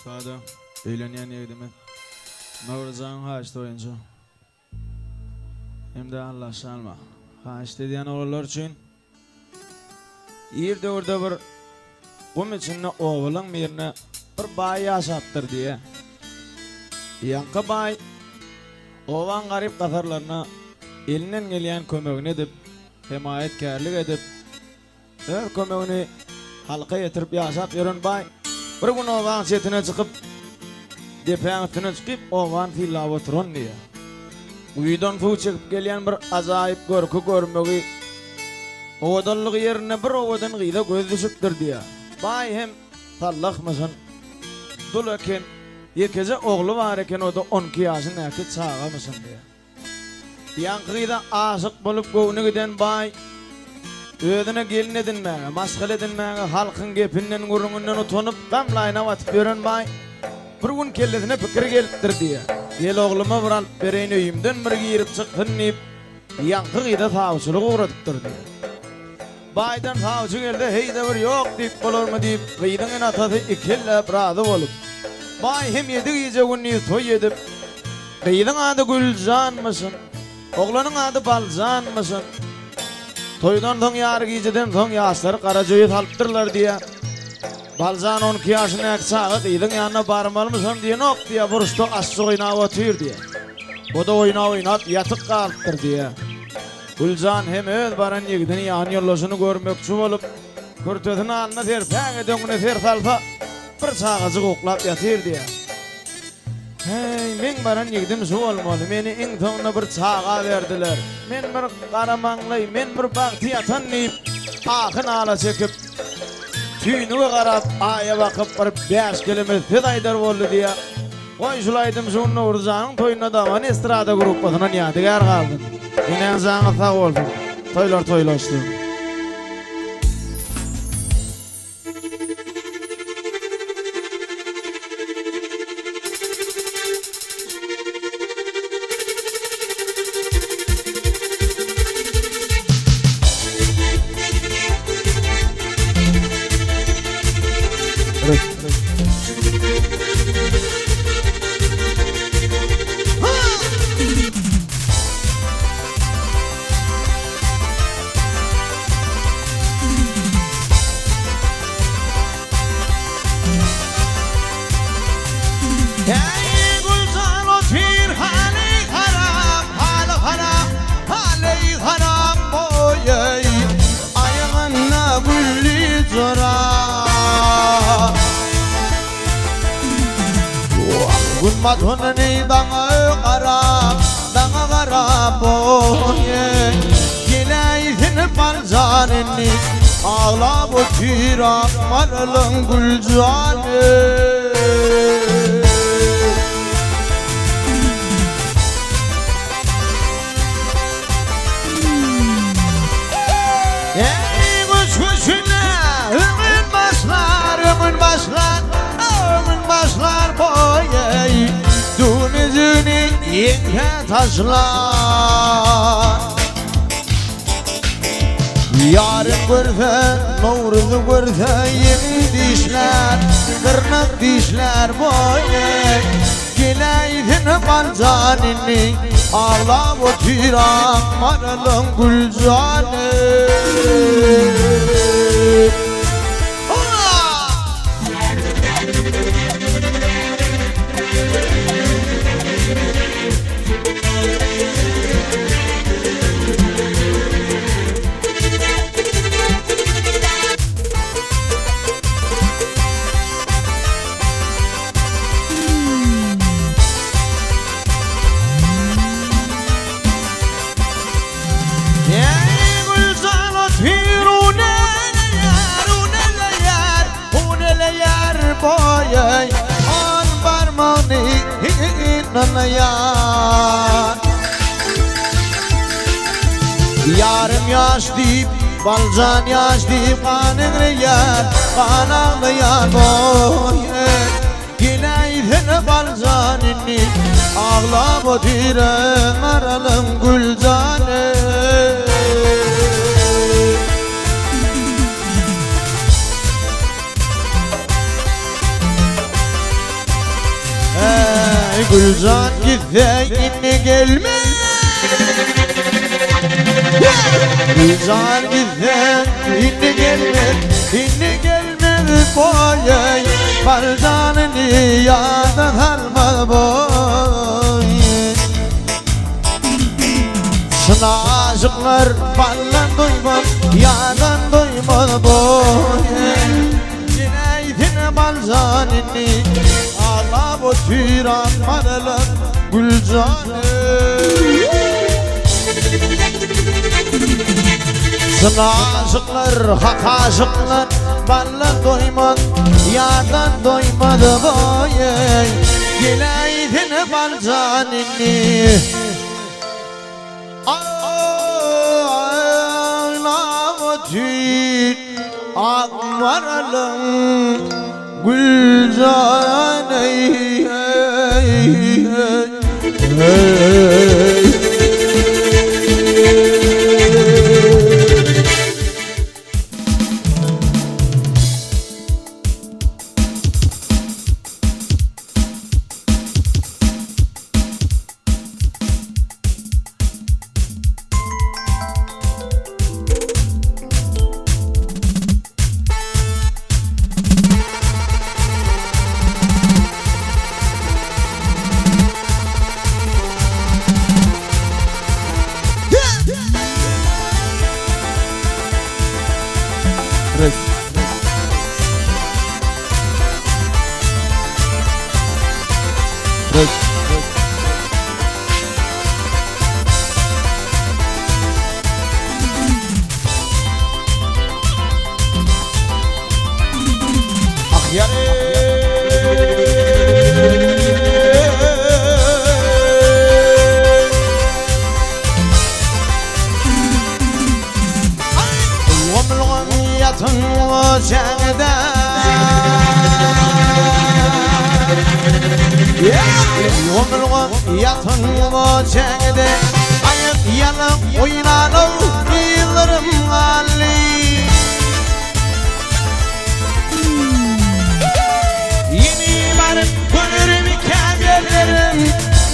Üstadım, eğlenen yerdime Mavrazan haçta oyuncu. Hem de Allah şanma. Haçta diyen oğullar için yerde orada bir kum içinde oğulun birine bir bay yaşattır diye. Yankı bay ovan garip katarlarına elinden gelen kömöğünü edip himayetkarlık edip öz kömöğünü halka getirip yaşap yürün bay bir gün ovan çetine çıkıp depen üstüne çıkıp ovan filla oturun diye. Uyudan fuh çıkıp gelen bir azayip korku görmeği oğudallık yerine bir oğudan gıyda göz düşüptür diye. Bay hem tallakmasın dul eken yekece oğlu var eken o da 12 yaşın erkek çağamasın diye. Yankıda aşık bolup göğüne giden bay ödüne gelin edinmeye, maskal edinmeye, halkın gepinden gurunundan utanıp damlayına vatıp yören bay bir gün kellesine fikir geliptir diye. Gel oğluma vuran bereyni öyümden bir giyirip çıktın deyip yankıda tavçılık uğradıptır diye. Baydan tavçı geldi heyde bir yok deyip olur mu deyip gıydığın atadı ikille bradı olup bay hem yedi giyece günlüğü toy edip gıydığın adı Gülcan mısın? Oğlanın adı Balcan mısın? Toydan son yarı giyeceden son yaşları Karaca'yı talıptırlar diye. Balcan 12 yaşına eksağı gıydığın yanına barmalı mısın diye nok diye buruştu asçı oynağı otuyor diye. O da oynağı oynat yatık kalıptır diye. Gülcan hem öz baran yigidini yan yollasını görmekçi olup kürtötünü alına terpeng edöngüne tertalpa bir çağacık oklap yatır diye. Hey, men baran yigidim şu olmalı, meni in toğuna bir çağa verdiler. Men bir karamanlay, men bir baktı yatan deyip akın ala çekip tüynüge karap, aya bakıp bir 5 kilometre fidaydar oldu diye. Koy şulaydım şununla Urcan'ın toyuna davan estrada grupasına niyadigar kaldın. İnen sana sağ olsun. Toylar toylaştı. Madhunni danga kara boye Gileysin balcanini ağla bu tirak maralın Gülcanı Ey kuş kuşuna ömün başlar boye Dünizini yenge taşlar Yarın görse, Novruz'u görse yeni dişler Tırnak dişler boye Gileysin balcanini ağla bu tirak maralın Gülcanı boy on barmani inanayar Yarım yaş deyip balcan yaş deyip kanın yar kanağlayan boy Gileydin balcanini ağla bu diren aralım Gülcanı Gülcan gitse yine gelmez. Gülcan gitse yine gelmez. Yine gelmez boy. Barcanını yadan alma boy. Sınacıklar ballan doymaz, yadan doymaz boy. Yine balcanını ağla bu türan manalar Gülcanı. Sınacıklar, hakaşıklar ballan doymaz, yadan doymaz boy. Yine balcanını Ağlamadın akmaralım Gülcan ey ey ey. Yatın o çengde ayıp yanıp oynanır yıllarım hali. Yeni varıp görürüm ikenlerim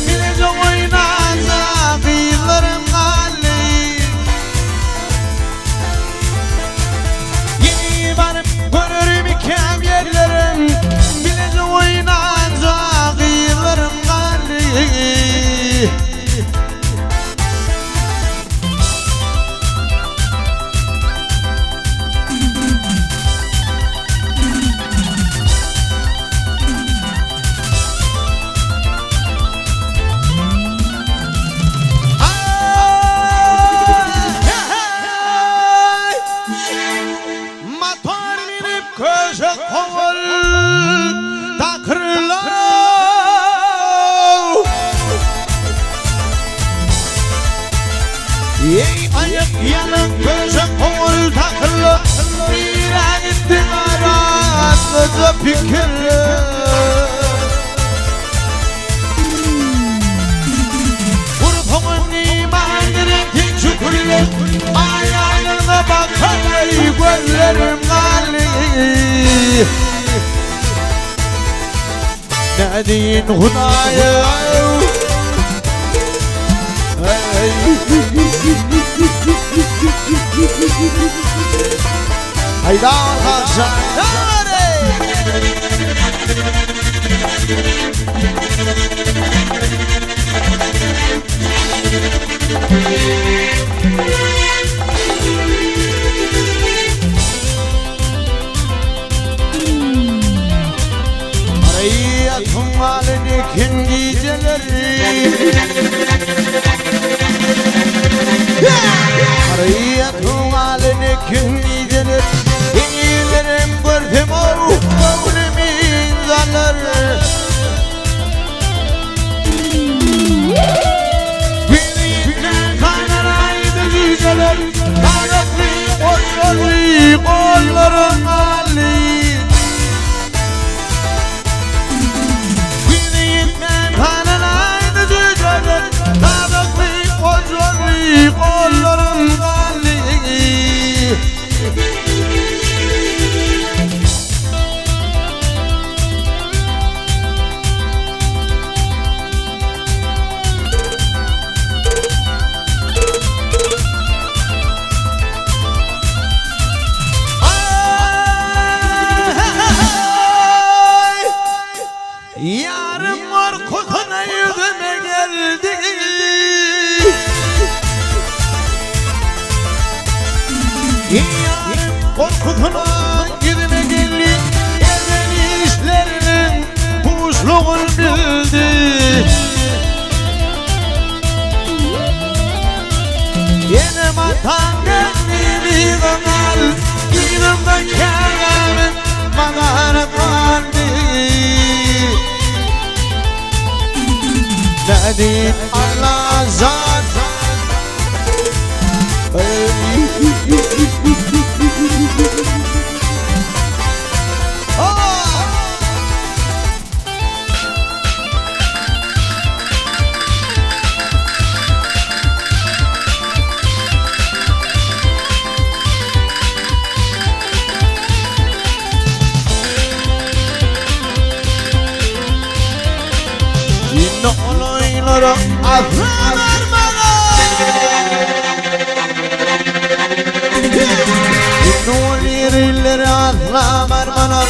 bilecek oynanacak yıllarım hali. Yeni varıp görürüm ikenlerim bilecek oynanacak yıllarım hali. Yanım gözüm oğul takılı Bire gittin aranızda fikirli. Vurduğun imanın etin şükürlü Ayağına bakar gözlerim gali. Ne deyin hunayı hayda kalşanare. Arayatım halini kim geceleri Arayatım halini kim geceleri İyilerim gördüm o ömrümün zanları. Birlikten kaynaraydı geceler Taraflı kolların hali. Birlikten kaynaraydı geceler Taraflı kolların hali. Ulan gidime geldi Evren işlerinin Kuşluğun bildi Yine matan kendimi kanal Günümde kârgâmin Madanı kaldı Ne diyeyim Allah zat Yine olaylara azlar bana Yine olaylara azlar bana